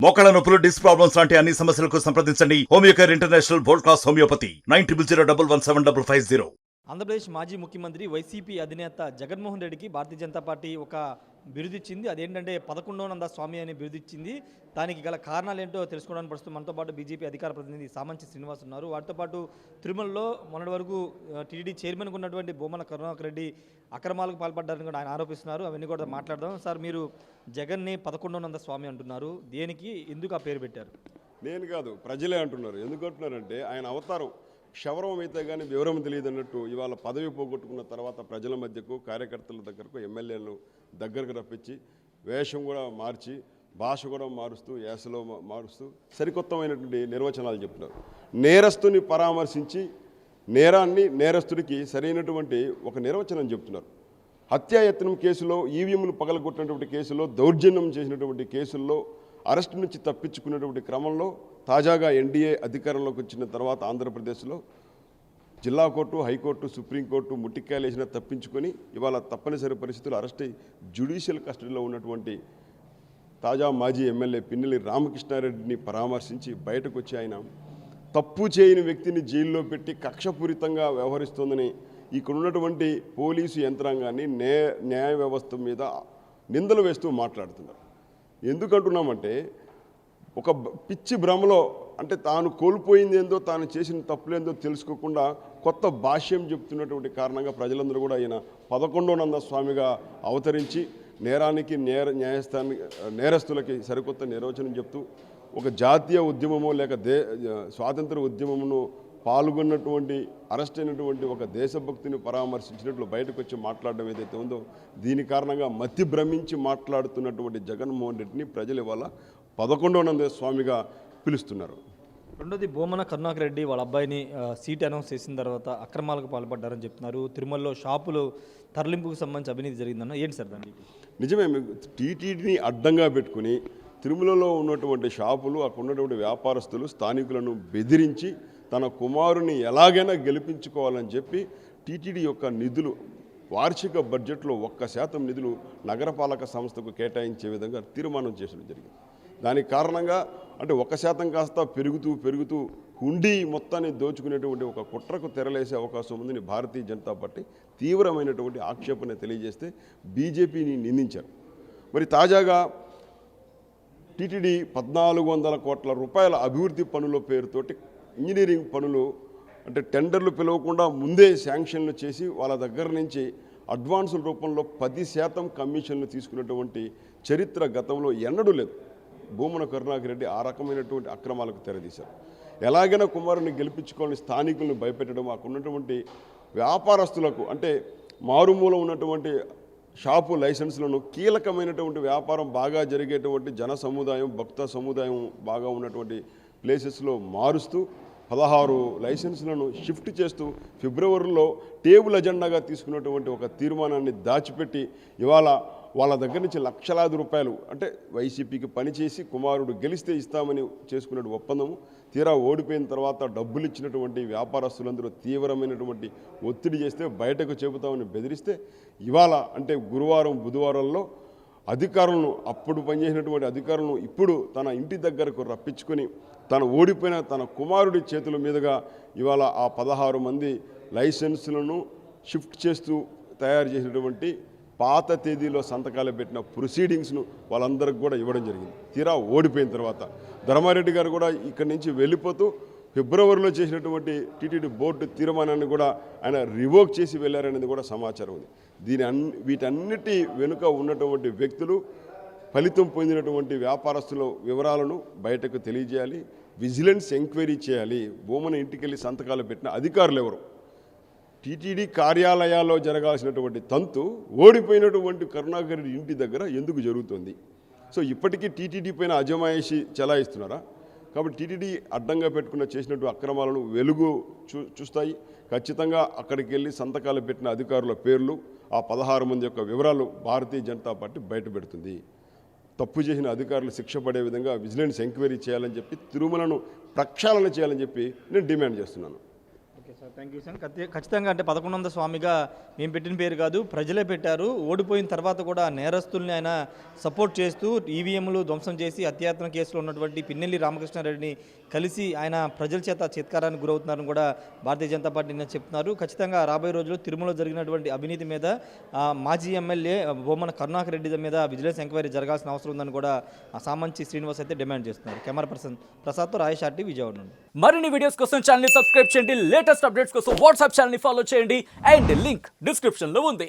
మోకాళ్ళ నొప్పులు, disc problems లాంటి అన్ని సమస్యలకు సంప్రదించండి Homeocare international world class homeopathy 9001171550. Andhra Pradesh మాజీ ముఖ్యమంత్రి వైసీపీ అధినేత జగన్మోహన్ రెడ్డికి భారతీయ జనతా పార్టీ ఒక బిరుదిచ్చింది. అదేంటంటే 11వ స్వామి అనే బిరుదిచ్చింది. దానికి గల కారణాలు ఏంటో తెలుసుకోవడానికి ప్రస్తుతం మనతో పాటు బీజేపీ అధికార ప్రతినిధి సామంచి శ్రీనివాస్ ఉన్నారు. వాటితో పాటు తిరుమలలో మొన్నటి వరకు టీడీడీ చైర్మన్గా ఉన్నటువంటి భూమన కరుణాకర్ రెడ్డి అక్రమాలకు పాల్పడ్డారని కూడా ఆయన ఆరోపిస్తున్నారు. అవన్నీ కూడా మాట్లాడదాం. సార్, మీరు జగన్ని 11వ స్వామి అంటున్నారు. దేనికి, ఎందుకు ఆ పేరు పెట్టారు? నేను కాదు, ప్రజలే అంటున్నారు. ఎందుకు అంటున్నారంటే ఆయన అవతారం క్షవరం అయితే కానీ వివరం తెలియదు అన్నట్టు ఇవాళ పదవి పోగొట్టుకున్న తర్వాత ప్రజల మధ్యకు, కార్యకర్తల దగ్గరకు, ఎమ్మెల్యేలను దగ్గరకు రప్పించి వేషం కూడా మార్చి, భాష కూడా మారుస్తూ, యాసలో మారుస్తూ సరికొత్తమైనటువంటి నిర్వచనాలు చెప్తున్నారు. నేరస్తుని పరామర్శించి నేరాన్ని, నేరస్తుడికి సరైనటువంటి ఒక నిర్వచనం చెప్తున్నారు. హత్యాయత్నం కేసులో, ఈవీఎంలు పగలగొట్టినటువంటి కేసులో, దౌర్జన్యం చేసినటువంటి కేసుల్లో అరెస్టు నుంచి తప్పించుకున్నటువంటి క్రమంలో తాజాగా ఎన్డీఏ అధికారంలోకి వచ్చిన తర్వాత ఆంధ్రప్రదేశ్లో జిల్లా కోర్టు, హైకోర్టు, సుప్రీంకోర్టు ముట్టికాయలేసిన తప్పించుకొని ఇవాళ తప్పనిసరి పరిస్థితులు అరెస్ట్ అయ్యి జ్యుడిషియల్ కస్టడీలో ఉన్నటువంటి తాజా మాజీ ఎమ్మెల్యే పిన్నెల్లి రామకృష్ణారెడ్డిని పరామర్శించి బయటకు వచ్చి ఆయన తప్పు చేయని వ్యక్తిని జైల్లో పెట్టి కక్షపూరితంగా వ్యవహరిస్తోందని ఇక్కడ ఉన్నటువంటి పోలీసు యంత్రాంగాన్ని, న్యాయ వ్యవస్థ మీద నిందలు వేస్తూ మాట్లాడుతున్నారు. ఎందుకంటున్నామంటే ఒక పిచ్చి భ్రమలో, అంటే తాను కోల్పోయింది ఏందో, తాను చేసిన తప్పులేందో తెలుసుకోకుండా కొత్త భాష్యం చెప్తున్నటువంటి కారణంగా ప్రజలందరూ కూడా ఆయన 11వ స్వామిగా అవతరించి నేరానికి, న్యాయస్థానానికి, నేరస్తులకి సరికొత్త నిర్వచనం చెప్తూ ఒక జాతీయ ఉద్యమమో లేక స్వాతంత్ర ఉద్యమమును పాల్గొన్నటువంటి, అరెస్ట్ అయినటువంటి ఒక దేశభక్తిని పరామర్శించినట్లు బయటకు వచ్చి మాట్లాడడం ఏదైతే ఉందో, దీని కారణంగా మతి భ్రమించి మాట్లాడుతున్నటువంటి జగన్మోహన్ రెడ్డిని ప్రజలు ఇవాళ 11వ స్వామిగా పిలుస్తున్నారు. రెండోది, భూమన కరుణాకర్ రెడ్డి వాళ్ళ అబ్బాయిని సీట్ అనౌన్స్ చేసిన తర్వాత అక్రమాలకు పాల్పడ్డారని చెప్తున్నారు. తిరుమలలో షాపులు తరలింపుకు సంబంధించి అవినీతి జరిగిందన్న, ఏంటి సార్ దానికి? నిజమే. టీటీడీని అడ్డంగా పెట్టుకుని తిరుమలలో ఉన్నటువంటి షాపులు, అక్కడ ఉన్నటువంటి వ్యాపారస్తులు, స్థానికులను బెదిరించి తన కుమారుని ఎలాగైనా గెలిపించుకోవాలని చెప్పి టీటీడీ యొక్క నిధులు, వార్షిక బడ్జెట్లో 1% నిధులు నగరపాలక సంస్థకు కేటాయించే విధంగా తీర్మానం చేయడం జరిగింది. దానికి కారణంగా అంటే 1% కాస్త పెరుగుతూ హుండీ మొత్తాన్ని దోచుకునేటువంటి ఒక కుట్రకు తెరలేసే అవకాశం ఉందని భారతీయ జనతా పార్టీ తీవ్రమైనటువంటి ఆక్షేపణ తెలియజేస్తే బీజేపీని నిందించారు. మరి తాజాగా టీటీడీ 1400 కోట్ల రూపాయల అభివృద్ధి పనుల పేరుతోటి ఇంజనీరింగ్ పనులు, అంటే టెండర్లు పిలవకుండా ముందే శాంక్షన్లు చేసి వాళ్ళ దగ్గర నుంచి అడ్వాన్సుల రూపంలో 10% కమిషన్లు తీసుకున్నటువంటి చరిత్ర గతంలో ఎన్నడూ లేదు. భూమన కరుణాకర్ రెడ్డి ఆ రకమైనటువంటి అక్రమాలకు తెరదీశారు. ఎలాగైనా కుమారుని గెలిపించుకోవాలని స్థానికులను భయపెట్టడం, అక్కడ ఉన్నటువంటి వ్యాపారస్తులకు, అంటే మారుమూల ఉన్నటువంటి షాపు లైసెన్సులను, కీలకమైనటువంటి వ్యాపారం బాగా జరిగేటువంటి జన సముదాయం, భక్త సముదాయం బాగా ఉన్నటువంటి ప్లేసెస్లో మారుస్తూ 16 లైసెన్సులను షిఫ్ట్ చేస్తూ ఫిబ్రవరిలో టేబుల్ అజెండాగా తీసుకున్నటువంటి ఒక తీర్మానాన్ని దాచిపెట్టి ఇవాళ వాళ్ళ దగ్గర నుంచి లక్షలాది రూపాయలు, అంటే వైసీపీకి పనిచేసి కుమారుడు గెలిస్తే ఇస్తామని చేసుకునే ఒప్పందము తీరా ఓడిపోయిన తర్వాత డబ్బులు ఇచ్చినటువంటి వ్యాపారస్తులందరూ తీవ్రమైనటువంటి ఒత్తిడి చేస్తే బయటకు చెబుతామని బెదిరిస్తే ఇవాళ, అంటే గురువారం, బుధవారంలో అధికారులను, అప్పుడు పనిచేసినటువంటి అధికారులను ఇప్పుడు తన ఇంటి దగ్గరకు రప్పించుకొని తను ఓడిపోయిన తన కుమారుడి చేతుల మీదుగా ఇవాళ ఆ 16 మంది లైసెన్సులను షిఫ్ట్ చేస్తూ తయారు చేసినటువంటి పాత తేదీలో సంతకాలు పెట్టిన ప్రొసీడింగ్స్ను వాళ్ళందరికీ కూడా ఇవ్వడం జరిగింది. తీరా ఓడిపోయిన తర్వాత ధర్మారెడ్డి గారు కూడా ఇక్కడి నుంచి వెళ్ళిపోతూ ఫిబ్రవరిలో చేసినటువంటి టీటీడీ బోర్డు తీర్మానాన్ని కూడా ఆయన రివోక్ చేసి వెళ్ళారనేది కూడా సమాచారం ఉంది. వీటన్నిటి వెనుక ఉన్నటువంటి వ్యక్తులు, ఫలితం పొందినటువంటి వ్యాపారస్తుల వివరాలను బయటకు తెలియజేయాలి, విజిలెన్స్ ఎంక్వైరీ చేయాలి. భూమన ఇంటికెళ్ళి సంతకాలు పెట్టిన అధికారులు ఎవరు? టీటీడీ కార్యాలయాల్లో జరగాల్సినటువంటి తంతు ఓడిపోయినటువంటి కరుణాకర్ రెడ్డి ఇంటి దగ్గర ఎందుకు జరుగుతుంది? సో ఇప్పటికీ టీటీడీ పైన అజమాయిషి చెలాయిస్తున్నారా? కాబట్టి టీటీడీ అడ్డంగా పెట్టుకున్న చేసినట్టు అక్రమాలను వెలుగు చూస్తాయి. ఖచ్చితంగా అక్కడికి వెళ్ళి సంతకాలు పెట్టిన అధికారుల పేర్లు, ఆ 16 మంది యొక్క వివరాలు భారతీయ జనతా పార్టీ బయటపెడుతుంది. తప్పు చేసిన అధికారులు శిక్ష పడే విధంగా విజిలెన్స్ ఎంక్వైరీ చేయాలని చెప్పి, తిరుమలను ప్రక్షాళన చేయాలని చెప్పి నేను డిమాండ్ చేస్తున్నాను. Okay. Sir thank you sir ఖచ్చితంగా అంటే 1100 స్వామిగా మేము పెట్టిన పేరు కాదు, ప్రజలే పెట్టారు. ఓడిపోయిన తర్వాత కూడా నేరస్తుల్ని ఆయన సపోర్ట్ చేస్తూ ఈవీఎంలు ధ్వంసం చేసి హత్యాయత్న కేసులో ఉన్నటువంటి పిన్నెల్లి రామకృష్ణారెడ్డిని కలిసి ఆయన ప్రజల చేత చిత్కారానికి గురవుతున్నారని కూడా భారతీయ జనతా పార్టీ నిన్న చెప్తున్నారు. ఖచ్చితంగా రాబోయే రోజుల్లో తిరుమలలో జరిగినటువంటి అవినీతి మీద మాజీ ఎమ్మెల్యే బొమ్మన కరుణాకర్ రెడ్డి మీద విజిలెన్స్ ఎంక్వైరీ జరగాల్సిన అవసరం ఉందని కూడా సామంచి శ్రీనివాస్ అయితే డిమాండ్ చేస్తున్నారు. Camera person ప్రసాద్తో Rayesh RT Vijayawada నుండి. మరిన్ని వీడియోస్ కోసం ఛానల్ ని సబ్స్క్రైబ్ చేయండి, లేటెస్ట్ అప్డేట్స్ కోసం వాట్సాప్ ఛానల్ ని ఫాలో చేయండి అండ్ లింక్ డిస్క్రిప్షన్ లో ఉంది.